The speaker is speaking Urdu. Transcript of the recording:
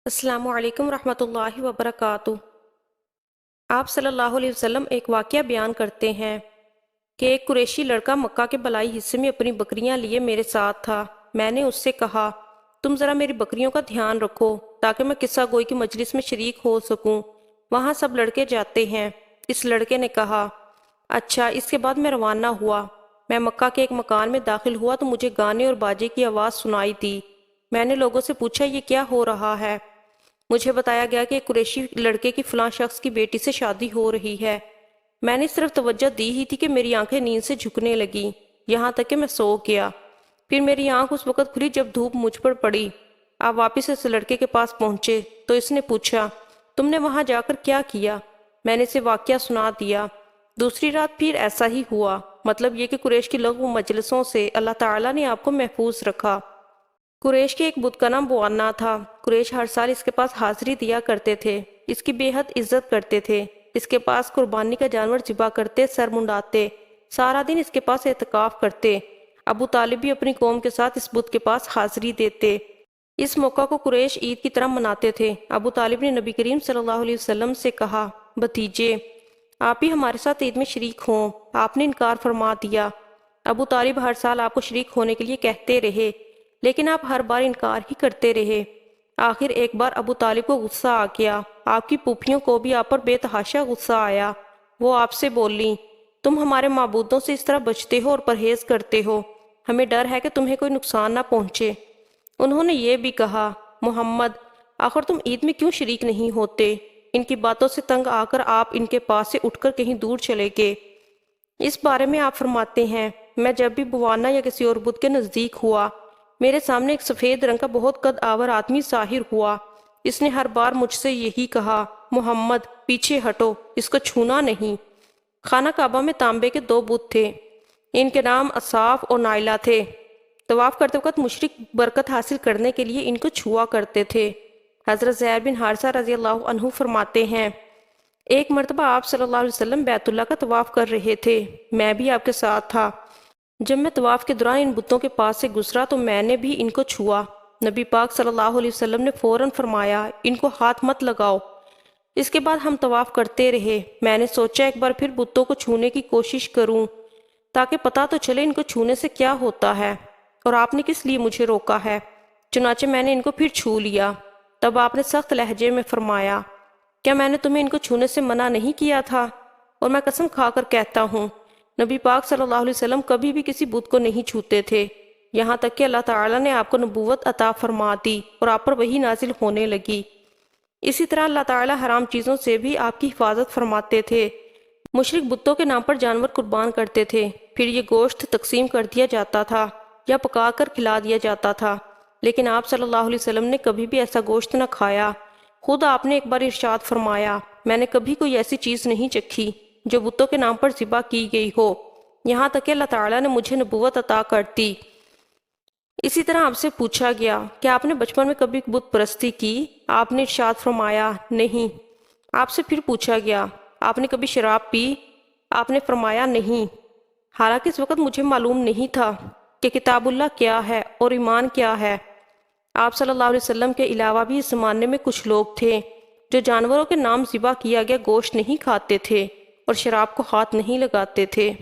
السلام علیکم ورحمۃ اللہ وبرکاتہ۔ آپ صلی اللہ علیہ وسلم ایک واقعہ بیان کرتے ہیں کہ ایک قریشی لڑکا مکہ کے بلائی حصے میں اپنی بکریاں لیے میرے ساتھ تھا۔ میں نے اس سے کہا، تم ذرا میری بکریوں کا دھیان رکھو تاکہ میں قصہ گوئی کی مجلس میں شریک ہو سکوں، وہاں سب لڑکے جاتے ہیں۔ اس لڑکے نے کہا، اچھا۔ اس کے بعد میں روانہ ہوا۔ میں مکہ کے ایک مکان میں داخل ہوا تو مجھے گانے اور باجے کی آواز سنائی دی۔ میں نے لوگوں سے پوچھا، یہ کیا ہو رہا ہے؟ مجھے بتایا گیا کہ ایک قریشی لڑکے کی فلاں شخص کی بیٹی سے شادی ہو رہی ہے۔ میں نے صرف توجہ دی ہی تھی کہ میری آنکھیں نیند سے جھکنے لگیں، یہاں تک کہ میں سو گیا۔ پھر میری آنکھ اس وقت کھلی جب دھوپ مجھ پر پڑی۔ آپ واپس اس لڑکے کے پاس پہنچے تو اس نے پوچھا، تم نے وہاں جا کر کیا کیا؟ میں نے اسے واقعہ سنا دیا۔ دوسری رات پھر ایسا ہی ہوا، مطلب یہ کہ قریش کی لغو مجلسوں سے اللہ تعالیٰ نے آپ کو محفوظ رکھا۔ قریش کے ایک بت کا نام بوانا تھا۔ قریش ہر سال اس کے پاس حاضری دیا کرتے تھے، اس کی بے حد عزت کرتے تھے، اس کے پاس قربانی کا جانور ذبح کرتے، سر منڈاتے، سارا دن اس کے پاس اعتکاف کرتے۔ ابو طالب بھی اپنی قوم کے ساتھ اس بت کے پاس حاضری دیتے۔ اس موقع کو قریش عید کی طرح مناتے تھے۔ ابو طالب نے نبی کریم صلی اللہ علیہ وسلم سے کہا، بھتیجے، آپ بھی ہمارے ساتھ عید میں شریک ہوں۔ آپ نے انکار فرما دیا۔ ابو طالب ہر سال آپ کو شریک ہونے کے لیے کہتے رہے، لیکن آپ ہر بار انکار ہی کرتے رہے۔ آخر ایک بار ابو طالب کو غصہ آ گیا۔ آپ کی پھوپھیوں کو بھی آپ پر بے تحاشا غصہ آیا۔ وہ آپ سے بولیں، تم ہمارے معبودوں سے اس طرح بچتے ہو اور پرہیز کرتے ہو، ہمیں ڈر ہے کہ تمہیں کوئی نقصان نہ پہنچے۔ انہوں نے یہ بھی کہا، محمد، آخر تم عید میں کیوں شریک نہیں ہوتے؟ ان کی باتوں سے تنگ آ کر آپ ان کے پاس سے اٹھ کر کہیں دور چلے گئے۔ اس بارے میں آپ فرماتے ہیں، میں جب بھی بوانا یا کسی اور بت کے نزدیک ہوا، میرے سامنے ایک سفید رنگ کا بہت قد آور آدمی ظاہر ہوا۔ اس نے ہر بار مجھ سے یہی کہا، محمد، پیچھے ہٹو، اس کو چھونا نہیں۔ خانہ کعبہ میں تانبے کے 2 بت تھے، ان کے نام اصاف اور نائلہ تھے۔ طواف کرتے وقت مشرک برکت حاصل کرنے کے لیے ان کو چھوا کرتے تھے۔ حضرت زید بن حارثہ رضی اللہ عنہ فرماتے ہیں، ایک مرتبہ آپ صلی اللہ علیہ وسلم بیت اللہ کا طواف کر رہے تھے، میں بھی آپ کے ساتھ تھا۔ جب میں طواف کے دوران ان بتوں کے پاس سے گزرا تو میں نے بھی ان کو چھوا۔ نبی پاک صلی اللہ علیہ وسلم نے فوراً فرمایا، ان کو ہاتھ مت لگاؤ۔ اس کے بعد ہم طواف کرتے رہے۔ میں نے سوچا ایک بار پھر بتوں کو چھونے کی کوشش کروں تاکہ پتہ تو چلے ان کو چھونے سے کیا ہوتا ہے اور آپ نے کس لیے مجھے روکا ہے۔ چنانچہ میں نے ان کو پھر چھو لیا۔ تب آپ نے سخت لہجے میں فرمایا، کیا میں نے تمہیں ان کو چھونے سے منع نہیں کیا تھا؟ اور میں قسم کھا کر کہتا ہوں، نبی پاک صلی اللہ علیہ وسلم کبھی بھی کسی بت کو نہیں چھوتے تھے، یہاں تک کہ اللہ تعالیٰ نے آپ کو نبوت عطا فرما دی اور آپ پر وحی نازل ہونے لگی۔ اسی طرح اللہ تعالیٰ حرام چیزوں سے بھی آپ کی حفاظت فرماتے تھے۔ مشرک بتوں کے نام پر جانور قربان کرتے تھے، پھر یہ گوشت تقسیم کر دیا جاتا تھا یا پکا کر کھلا دیا جاتا تھا، لیکن آپ صلی اللہ علیہ وسلم نے کبھی بھی ایسا گوشت نہ کھایا۔ خود آپ نے ایک بار ارشاد فرمایا، میں نے کبھی کوئی ایسی چیز نہیں چکھی جو بتوں کے نام پر ذبح کی گئی ہو، یہاں تک کہ اللہ تعالیٰ نے مجھے نبوت عطا کر دی۔ اسی طرح آپ سے پوچھا گیا کہ آپ نے بچپن میں کبھی بت پرستی کی؟ آپ نے ارشاد فرمایا، نہیں۔ آپ سے پھر پوچھا گیا، آپ نے کبھی شراب پی؟ آپ نے فرمایا، نہیں۔ حالانکہ اس وقت مجھے معلوم نہیں تھا کہ کتاب اللہ کیا ہے اور ایمان کیا ہے۔ آپ صلی اللہ علیہ وسلم کے علاوہ بھی اس زمانے میں کچھ لوگ تھے جو جانوروں کے نام ذبح کیا گیا گوشت نہیں کھاتے تھے اور شراب کو ہاتھ نہیں لگاتے تھے۔